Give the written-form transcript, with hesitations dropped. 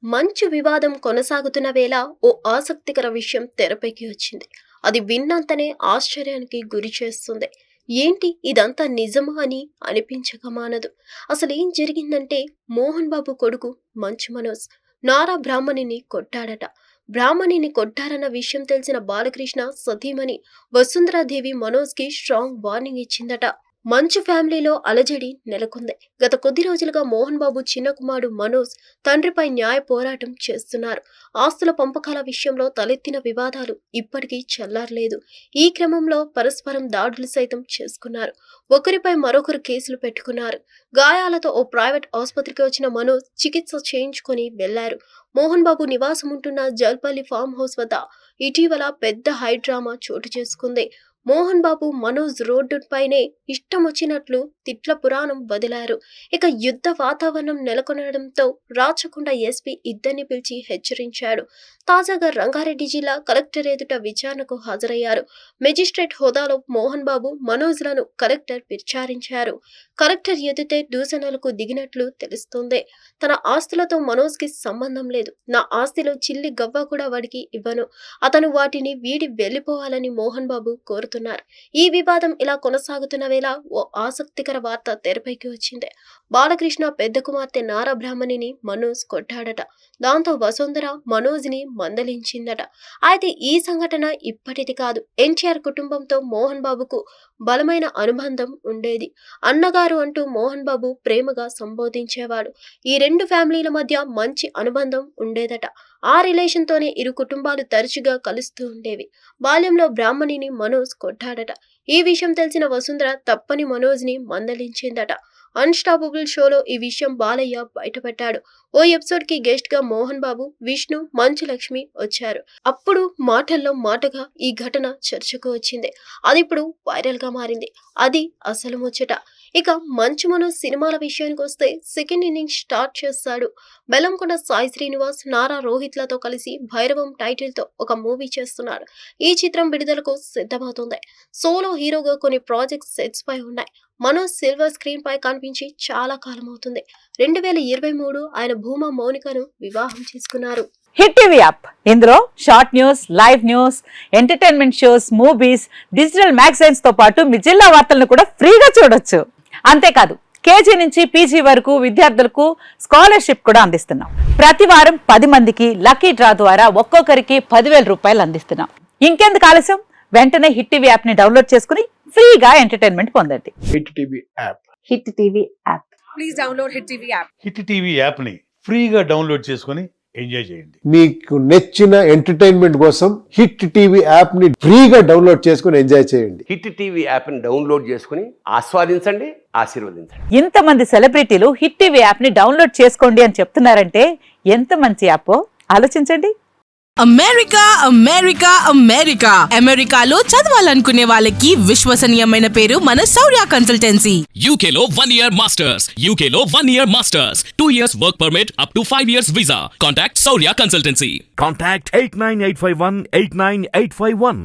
మంచు వివాదం కొనసాగుతున్న వేళ ఓ ఆసక్తికర విషయం తెరపైకి వచ్చింది. అది విన్నంతనే ఆశ్చర్యానికి గురి చేస్తుంది. ఏంటి ఇదంతా నిజమా అని అనిపించక మానదు. అసలేం జరిగిందంటే మోహన్ బాబు కొడుకు మంచు మనోజ్ నారా బ్రాహ్మణిని కొట్టాడట. బ్రాహ్మణిని కొట్టారన్న విషయం తెలిసిన బాలకృష్ణ సతీమణి వసుంధరాదేవి మనోజ్కి స్ట్రాంగ్ వార్నింగ్ ఇచ్చిందట. మంచు ఫ్యామిలీలో అలజడి నెలకొంది. గత కొద్ది రోజులుగా మోహన్ బాబు చిన్న కుమారుడు మనోజ్ తండ్రిపై న్యాయ పోరాటం చేస్తున్నారు. ఆస్తుల పంపకాల విషయంలో తలెత్తిన వివాదాలు ఇప్పటికీ చల్లారలేదు. ఈ క్రమంలో పరస్పరం దాడులు సైతం చేసుకున్నారు. ఒకరిపై మరొకరు కేసులు పెట్టుకున్నారు. గాయాలతో ఓ ప్రైవేట్ ఆసుపత్రికి వచ్చిన మనోజ్ చికిత్స చేయించుకొని వెళ్లారు. మోహన్ బాబు నివాసం ఉంటున్న జల్పల్లి ఫామ్ హౌస్ వద్ద ఇటీవల పెద్ద హై డ్రామా చోటు చేసుకుంది. మోహన్ బాబు మనోజ్ రోడ్డుపైనే ఇష్టం వచ్చినట్లు తిట్ల పురాణం వదిలారు. ఇక యుద్ధ వాతావరణం నెలకొనడంతో రాచకొండ ఎస్పీ ఇద్దరిని పిలిచి హెచ్చరించాడు. తాజాగా రంగారెడ్డి జిల్లా కలెక్టర్ ఎదుట విచారణకు హాజరయ్యారు. మెజిస్ట్రేట్ హోదాలో మోహన్ బాబు మనోజ్లను కలెక్టర్ విచారించారు. కలెక్టర్ ఎదుటే దూషణలకు దిగినట్లు తెలుస్తోంది. తన ఆస్తులతో మనోజ్కి సంబంధం లేదు. నా ఆస్తిలో చిల్లి గవ్వ కూడా వాడికి ఇవ్వను. అతను వాటిని వీడి వెళ్లిపోవాలని మోహన్ బాబు కోరుతున్నారు. ఈ వివాదం ఇలా కొనసాగుతున్న వేళ ఓ ఆసక్తికర వార్త తెరపైకి వచ్చింది. బాలకృష్ణ పెద్ద కుమార్తె నారా బ్రాహ్మణిని మనోజ్ కొట్టాడట. దాంతో వసుంధర మనోజ్ని మందలించిందట. అయితే ఈ సంఘటన ఇప్పటిది కాదు. ఎన్టీఆర్ కుటుంబంతో మోహన్ బాబుకు బలమైన అనుబంధం ఉండేది. అన్నగారు అంటూ మోహన్ బాబు ప్రేమగా సంబోధించేవాడు. ఈ రెండు ఫ్యామిలీల మధ్య మంచి అనుబంధం ఉండేదట. ఆ రిలేషన్ తోనే ఇరు కుటుంబాలు తరచుగా కలుస్తూ ఉండేవి. బాల్యంలో బ్రాహ్మణిని మనోజ్ కొట్టాడట. ఈ విషయం తెలిసిన వసుంధర తప్పని మనోజ్ని మందలించిందట. అన్స్టాపబుల్ షోలో ఈ విషయం బాలయ్య బయటపెట్టాడు. ఓ ఎపిసోడ్ కి గెస్ట్ గా మోహన్ బాబు, విష్ణు, మంచు లక్ష్మి వచ్చారు. అప్పుడు మాటల్లో మాటగా ఈ ఘటన చర్చకు వచ్చింది. అది ఇప్పుడు వైరల్ గా మారింది. అది అసలు ముచ్చట. ఇక మంచు మనోజ్ సినిమాల విషయానికి వస్తే సెకండ్ ఇన్నింగ్స్ స్టార్ట్ చేస్తాడు. బెల్లంకొండ సాయి శ్రీనివాస్, నారా రోహిత్లతో కలిసి భైరవం టైటిల్ తో ఒక మూవీ చేస్తున్నాడు. ఈ చిత్రం విడుదలకు సిద్ధమవుతుంది. సోలో హీరోగా కొన్ని ప్రాజెక్ట్స్ సెట్స్ పై ఉన్నాయి. మనోజ్ సిల్వర్ స్క్రీన్ పై కనిపించి చాలా కాలం అవుతుంది. 2023 ఆయన భూమా మౌనికను వివాహం చేసుకున్నారు. హిట్ టీవీ యాప్ ఇందులో short news, live news, entertainment shows, movies, digital magazines తో పాటు మీ జిల్లా వార్తలను కూడా ఫ్రీగా చూడొచ్చు. అంతేకాదు కేజీ నుంచి పీజీ వరకు విద్యార్థులకు స్కాలర్షిప్ కూడా అందిస్తున్నాం. ప్రతి వారం 10 మందికి లక్కీ డ్రా ద్వారా ఒక్కొక్కరికి 10,000 రూపాయలు అందిస్తున్నాం. ఇంకెందుకు ఆలస్యం, వెంటనే హిట్ టీవీ యాప్ ని డౌన్లోడ్ చేసుకుని ఫ్రీగా ఎంటర్టైన్మెంట్ పొందండి. Hit TV app. Hit TV app. Please download hit TV app. Hit TV app ని ఫ్రీగా డౌన్లోడ్ చేసుకుని ఎంజాయ్ చేయండి. మీకు నచ్చిన ఎంటర్టైన్మెంట్ కోసం హిట్ టీవీ యాప్ ని ఫ్రీగా డౌన్లోడ్ చేసుకుని ఎంజాయ్ చేయండి. హిట్ టీవీ యాప్ ని డౌన్లోడ్ చేసుకుని ఆస్వాదించండి, ఆశీర్వదించండి. ఇంతమంది సెలబ్రిటీలు హిట్ టీవీ యాప్ ని డౌన్లోడ్ చేసుకోండి అని చెప్తున్నారంటే ఎంత మంచి యాప్ ఆలోచించండి. అమెరికా అమెరికా అమెరికా అమెరికాలో చదవాలనుకునే వాళ్ళకి విశ్వసనీయమైన పేరు మన శౌర్య కన్సల్టెన్సీ. UK లో 1 year masters. UK లో 1 year masters. 2 years work permit up to 5 years visa. Contact Saurya Consultancy. Contact 89851 89851.